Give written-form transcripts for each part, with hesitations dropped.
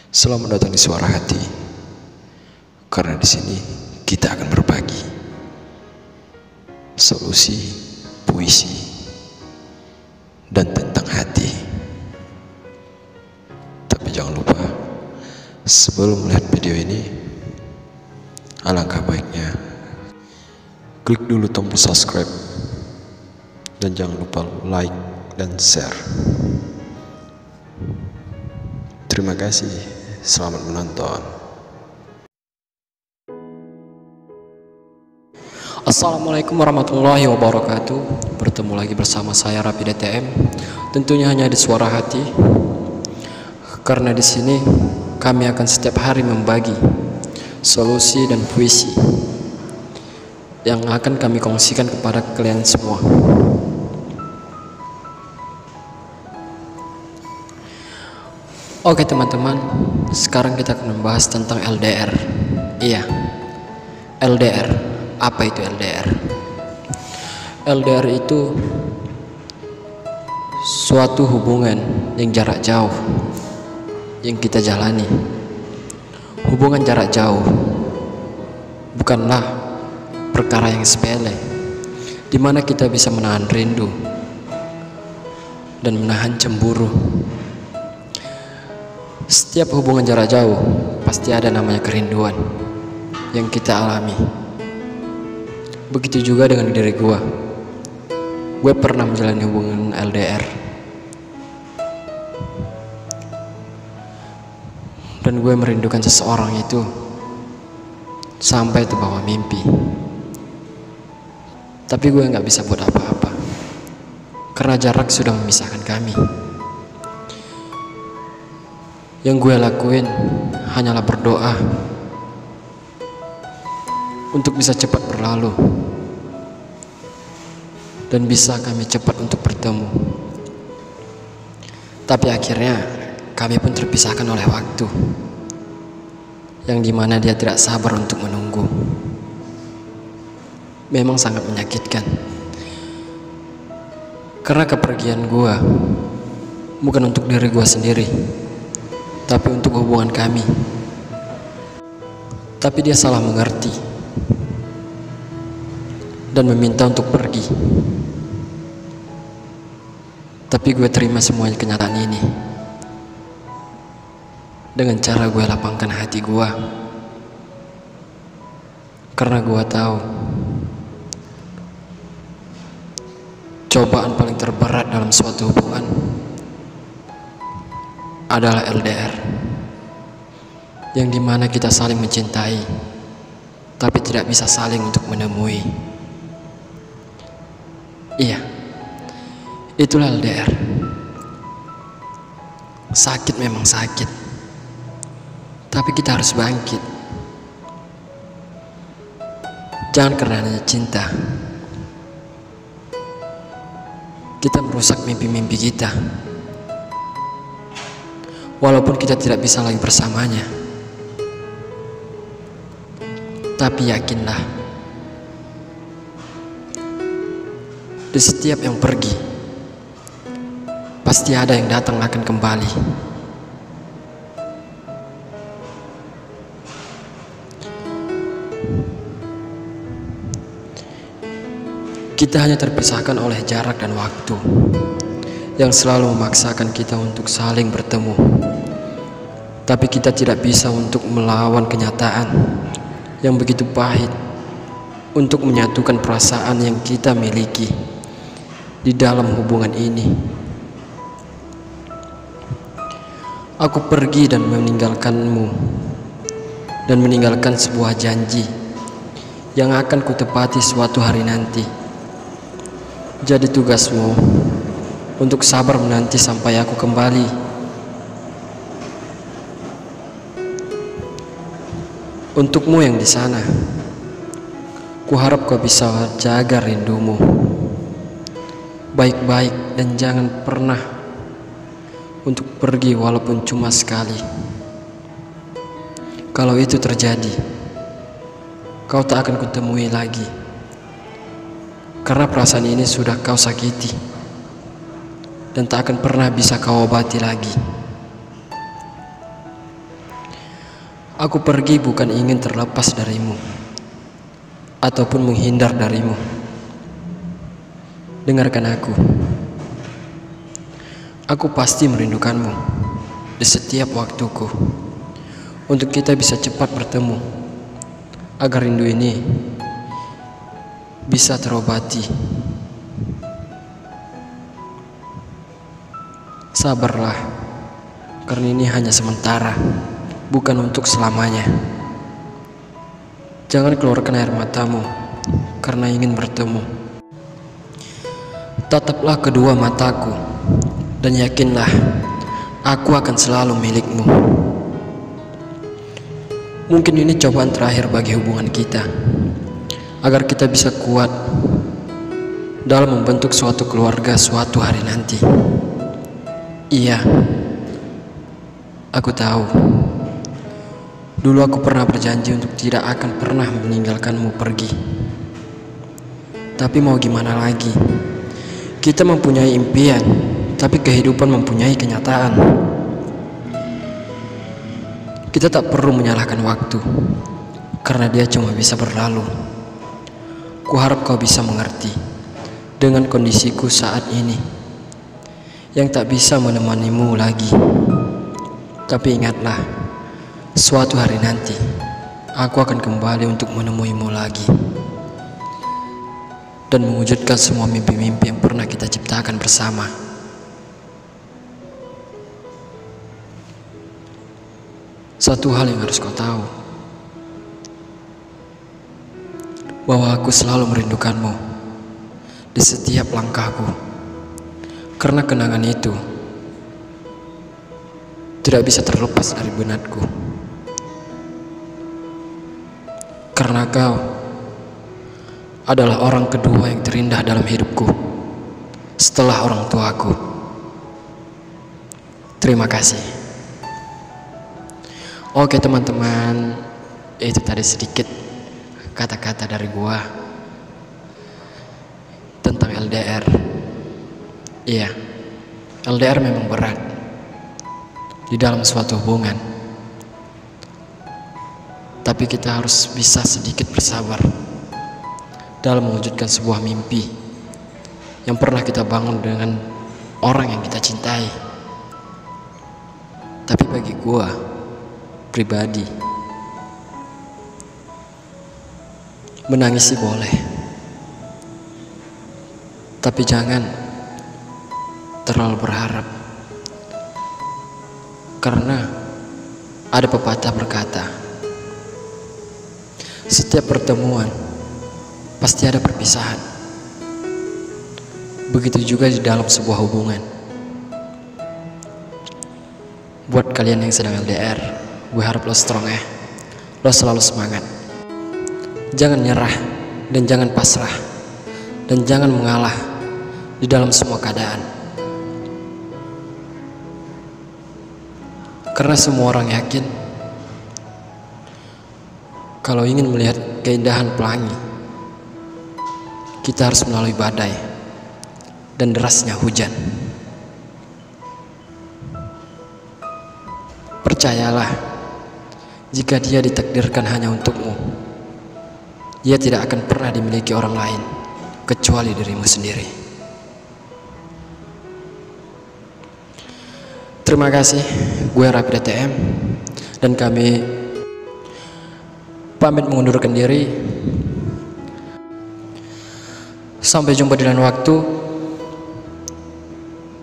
Selamat datang di Suara Hati. Karena di sini kita akan berbagi solusi, puisi, dan tentang hati. Tapi jangan lupa, sebelum melihat video ini, alangkah baiknya klik dulu tombol subscribe dan jangan lupa like dan share. Terima kasih, selamat menonton. Assalamualaikum warahmatullahi wabarakatuh. Bertemu lagi bersama saya Rapi DTM. Tentunya hanya di Suara Hati. Karena di sini kami akan setiap hari membagi solusi dan puisi yang akan kami kongsikan kepada kalian semua. Oke teman-teman, sekarang kita akan membahas tentang LDR. Iya, LDR. Apa itu LDR? LDR itu suatu hubungan yang jarak jauh yang kita jalani. Hubungan jarak jauh bukanlah perkara yang sepele, di mana kita bisa menahan rindu dan menahan cemburu. Setiap hubungan jarak jauh pasti ada namanya kerinduan yang kita alami. Begitu juga dengan diri gue pernah menjalani hubungan LDR, dan gue merindukan seseorang itu sampai terbawa mimpi. Tapi gue gak bisa buat apa-apa karena jarak sudah memisahkan kami. Yang gue lakuin hanyalah berdoa untuk bisa cepat berlalu dan bisa kami cepat untuk bertemu. Tapi akhirnya kami pun terpisahkan oleh waktu, yang dimana dia tidak sabar untuk menunggu. Memang sangat menyakitkan, karena kepergian gue bukan untuk diri gue sendiri, tapi untuk hubungan kami. Tapi dia salah mengerti dan meminta untuk pergi. Tapi gue terima semuanya kenyataan ini dengan cara gue lapangkan hati gue, karena gue tahu cobaan paling terberat dalam suatu hubungan adalah LDR, yang dimana kita saling mencintai tapi tidak bisa saling untuk menemui. Iya, itulah LDR. Sakit memang sakit, tapi kita harus bangkit. Jangan karena hanya cinta kita merusak mimpi-mimpi kita, walaupun kita tidak bisa lagi bersamanya. Tapi yakinlah, di setiap yang pergi pasti ada yang datang akan kembali. Kita hanya terpisahkan oleh jarak dan waktu yang selalu memaksakan kita untuk saling bertemu. Tapi kita tidak bisa untuk melawan kenyataan yang begitu pahit untuk menyatukan perasaan yang kita miliki di dalam hubungan ini. Aku pergi dan meninggalkanmu, dan meninggalkan sebuah janji yang akan kutepati suatu hari nanti. Jadi tugasmu untuk sabar menanti sampai aku kembali. Untukmu yang di sana, kuharap kau bisa jaga rindumu baik-baik dan jangan pernah untuk pergi walaupun cuma sekali. Kalau itu terjadi, kau tak akan kutemui lagi, karena perasaan ini sudah kau sakiti dan tak akan pernah bisa kau obati lagi. Aku pergi bukan ingin terlepas darimu ataupun menghindar darimu. Dengarkan aku. Aku pasti merindukanmu di setiap waktuku. Untuk kita bisa cepat bertemu, agar rindu ini bisa terobati. Sabarlah, karena ini hanya sementara, bukan untuk selamanya. Jangan keluarkan air matamu karena ingin bertemu. Tataplah kedua mataku dan yakinlah aku akan selalu milikmu. Mungkin ini cobaan terakhir bagi hubungan kita, agar kita bisa kuat dalam membentuk suatu keluarga suatu hari nanti. Iya, aku tahu. Dulu aku pernah berjanji untuk tidak akan pernah meninggalkanmu pergi. Tapi mau gimana lagi? Kita mempunyai impian, tapi kehidupan mempunyai kenyataan. Kita tak perlu menyalahkan waktu, karena dia cuma bisa berlalu. Kuharap kau bisa mengerti dengan kondisiku saat ini, yang tak bisa menemanimu lagi. Tapi ingatlah, suatu hari nanti aku akan kembali untuk menemuimu lagi dan mewujudkan semua mimpi-mimpi yang pernah kita ciptakan bersama. Satu hal yang harus kau tahu, bahwa aku selalu merindukanmu di setiap langkahku, karena kenangan itu tidak bisa terlepas dari benakku. Karena kau adalah orang kedua yang terindah dalam hidupku setelah orang tuaku. Terima kasih. Oke teman-teman, itu tadi sedikit kata-kata dari gua tentang LDR. Iya, LDR memang berat di dalam suatu hubungan, tapi kita harus bisa sedikit bersabar dalam mewujudkan sebuah mimpi yang pernah kita bangun dengan orang yang kita cintai. Tapi bagi gua pribadi, menangis sih boleh, tapi jangan terlalu berharap. Karena ada pepatah berkata, setiap pertemuan pasti ada perpisahan. Begitu juga di dalam sebuah hubungan. Buat kalian yang sedang LDR, gue harap lo strong ya. Lo selalu semangat. Jangan nyerah dan jangan pasrah, dan jangan mengalah di dalam semua keadaan. Karena semua orang yakin kalau ingin melihat keindahan pelangi, kita harus melalui badai dan derasnya hujan. Percayalah, jika dia ditakdirkan hanya untukmu, dia tidak akan pernah dimiliki orang lain kecuali dirimu sendiri. Terima kasih, gue Rapi DTM, dan kami pamit mengundurkan diri. Sampai jumpa di lain waktu.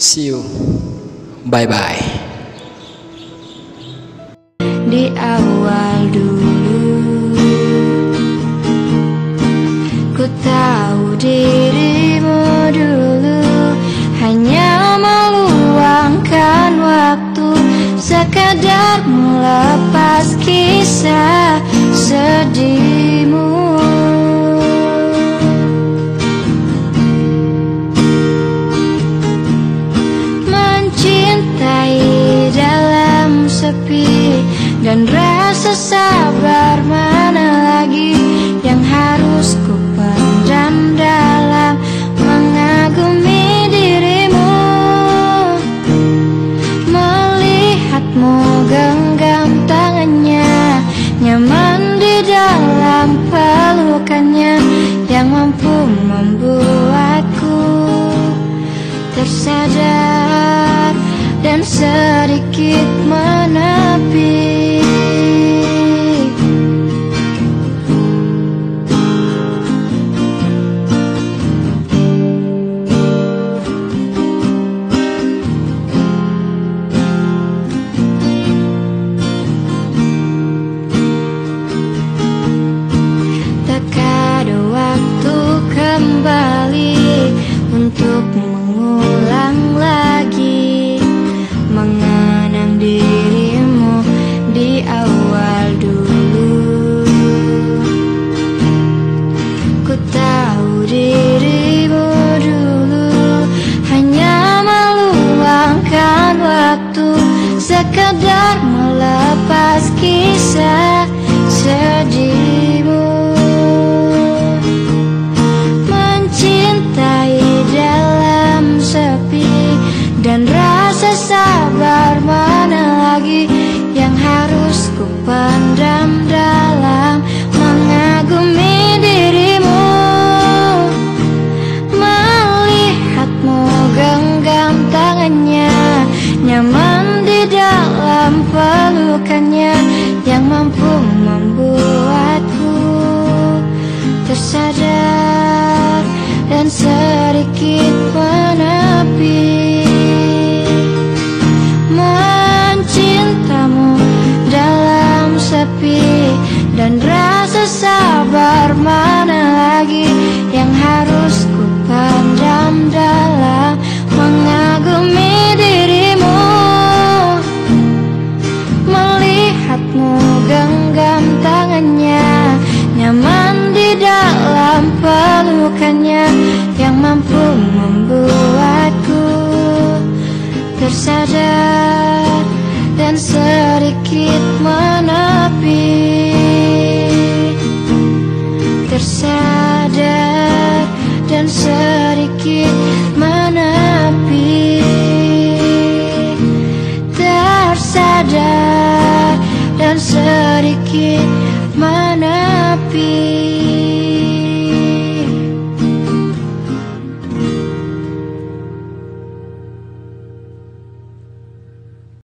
See you. Bye bye. Di awal dulu ku tahu dirimu dulu hanya meluangkan waktu sekadar melepas kisah sedihmu. Mencintai dalam sepi dan rasa sabar mana lagi yang harus ku pendam dalam mengagumi dirimu. Melihatmu genggam tangannya sedikit menepi. Untuk mengulang lagi, mengenang dirimu di awal dulu. Ku tahu dirimu dulu hanya meluangkan waktu, sekadar melepas kisah sedihmu. Dan rasa sabar mana lagi yang harus ku pendam dalam mengagumi dirimu. Melihatmu genggam tangannya, nyaman di dalam pelukannya, yang mampu membuatku tersadar dan sedikit menepi. Mencintamu dalam sepi, dan rasa sabar mana lagi yang harus ku pendam dalam mengagumi dirimu. Melihatmu genggam tangannya, nyaman di dalam pelukannya, yang mampu membuatku tersadar dan sedikit menepi. Tersadar dan sedikit menepi. Tersadar dan sedikit menepi.